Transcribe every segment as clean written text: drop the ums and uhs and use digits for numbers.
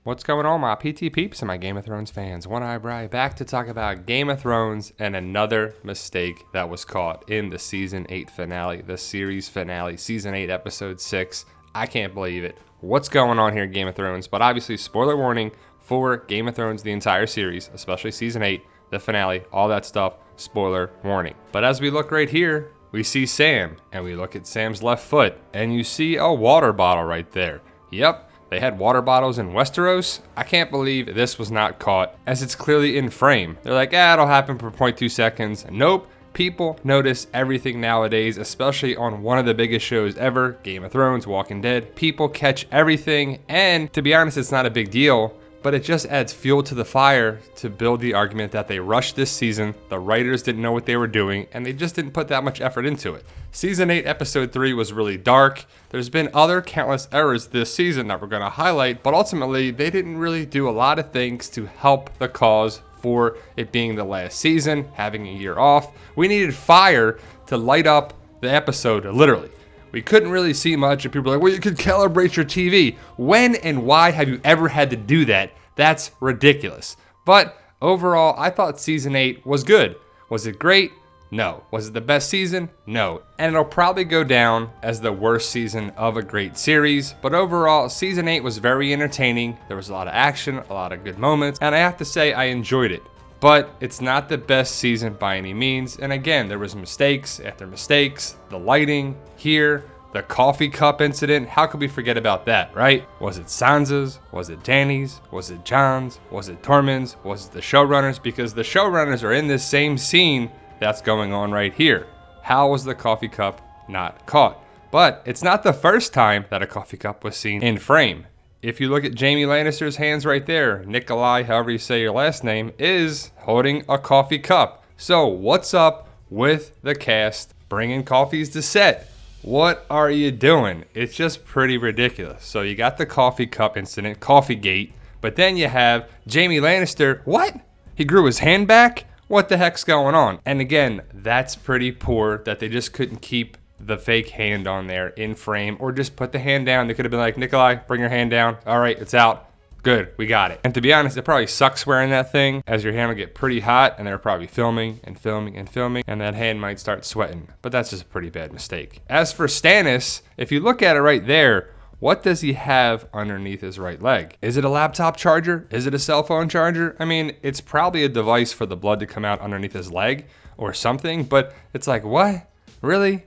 What's going on, my PT peeps and my Game of Thrones fans? One Eye Bri back to talk about Game of Thrones and another mistake that was caught in the Season 8 finale, the series finale, Season 8, Episode 6. I can't believe it. What's going on here in Game of Thrones? But obviously, spoiler warning for Game of Thrones, the entire series, especially Season 8, the finale, all that stuff, spoiler warning. But as we look right here, we see Sam, and we look at Sam's left foot, and you see a water bottle right there. Yep. They had water bottles in Westeros. I can't believe this was not caught, as it's clearly in frame. They're like, it'll happen for 0.2 seconds. Nope. People notice everything nowadays, especially on one of the biggest shows ever, Game of Thrones, Walking Dead. People catch everything, and to be honest, it's not a big deal, but it just adds fuel to the fire to build the argument that they rushed this season, the writers didn't know what they were doing, and they just didn't put that much effort into it. Season 8, Episode 3 was really dark. There's been other countless errors this season that we're going to highlight, but ultimately, they didn't really do a lot of things to help the cause for it being the last season, having a year off. We needed fire to light up the episode, literally. We couldn't really see much, and people are like, well, you could calibrate your TV. When and why have you ever had to do that? That's ridiculous. But overall, I thought Season 8 was good. Was it great? No. Was it the best season? No. And it'll probably go down as the worst season of a great series. But overall, Season 8 was very entertaining. There was a lot of action, a lot of good moments, and I have to say I enjoyed it. But it's not the best season by any means. And again, there was mistakes after mistakes. The lighting here, the coffee cup incident. How could we forget about that, right? Was it Sansa's? Was it Dany's? Was it Jon's? Was it Tormund's? Was it the showrunners? Because the showrunners are in this same scene that's going on right here. How was the coffee cup not caught? But it's not the first time that a coffee cup was seen in frame. If you look at Jaime Lannister's hands right there, Nikolai, however you say your last name, is holding a coffee cup. So what's up with the cast bringing coffees to set? What are you doing? It's just pretty ridiculous. So you got the coffee cup incident, Coffeegate, but then you have Jaime Lannister. What? He grew his hand back? What the heck's going on? And again, that's pretty poor that they just couldn't keep the fake hand on there in frame, or just put the hand down. They could have been like, Nikolai, bring your hand down. All right, it's out. Good, we got it. And to be honest, it probably sucks wearing that thing, as your hand will get pretty hot, and they're probably filming, and that hand might start sweating. But that's just a pretty bad mistake. As for Stannis, if you look at it right there, what does he have underneath his right leg? Is it a laptop charger? Is it a cell phone charger? I mean, it's probably a device for the blood to come out underneath his leg or something, but it's like, what? Really?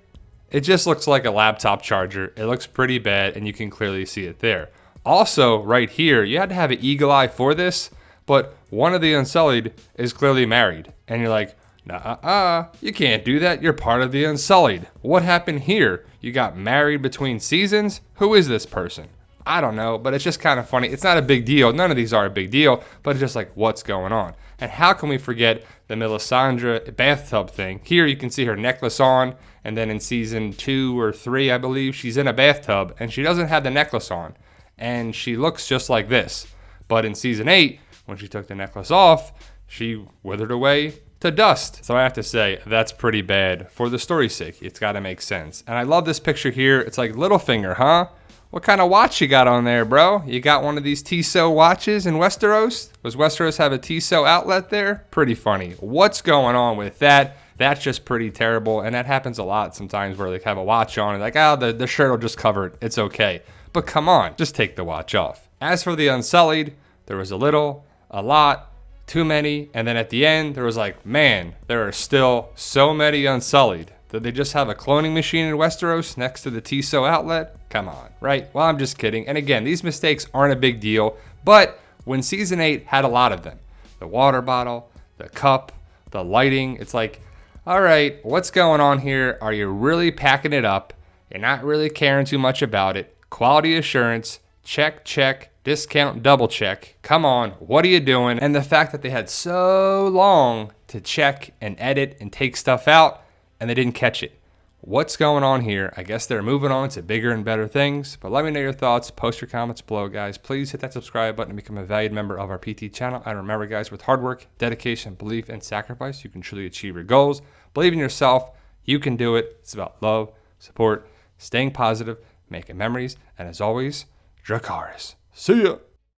It just looks like a laptop charger. It looks pretty bad, and you can clearly see it there. Also, right here, you had to have an eagle eye for this, but one of the Unsullied is clearly married. And you're like, nah, you can't do that. You're part of the Unsullied. What happened here? You got married between seasons? Who is this person? I don't know, but it's just kind of funny. It's not a big deal. None of these are a big deal, but it's just like, what's going on? And how can we forget the Melisandre bathtub thing? Here you can see her necklace on, and then in season 2 or 3, I believe, she's in a bathtub, and she doesn't have the necklace on. And she looks just like this. But in season 8, when she took the necklace off, she withered away to dust. So I have to say, that's pretty bad. For the story's sake, it's got to make sense. And I love this picture here. It's like Littlefinger, huh? What kind of watch you got on there, bro? You got one of these Tissot watches in Westeros? Does Westeros have a Tissot outlet there? Pretty funny. What's going on with that? That's just pretty terrible. And that happens a lot sometimes where they have a watch on and like, the shirt will just cover it. It's okay. But come on, just take the watch off. As for the Unsullied, there was a little, a lot, too many, and then at the end, there was like, man, there are still so many Unsullied. Did they just have a cloning machine in Westeros next to the Tissot outlet? Come on, right? Well, I'm just kidding. And again, these mistakes aren't a big deal, but when Season 8 had a lot of them, the water bottle, the cup, the lighting, it's like, all right, what's going on here? Are you really packing it up? You're not really caring too much about it. Quality assurance, check, discount, double check. Come on, what are you doing? And the fact that they had so long to check and edit and take stuff out, and they didn't catch it. What's going on here? I guess they're moving on to bigger and better things, but let me know your thoughts. Post your comments below, guys. Please hit that subscribe button to become a valued member of our PT channel. And remember, guys, with hard work, dedication, belief, and sacrifice, you can truly achieve your goals. Believe in yourself. You can do it. It's about love, support, staying positive, making memories, and as always, Dracarys. See ya!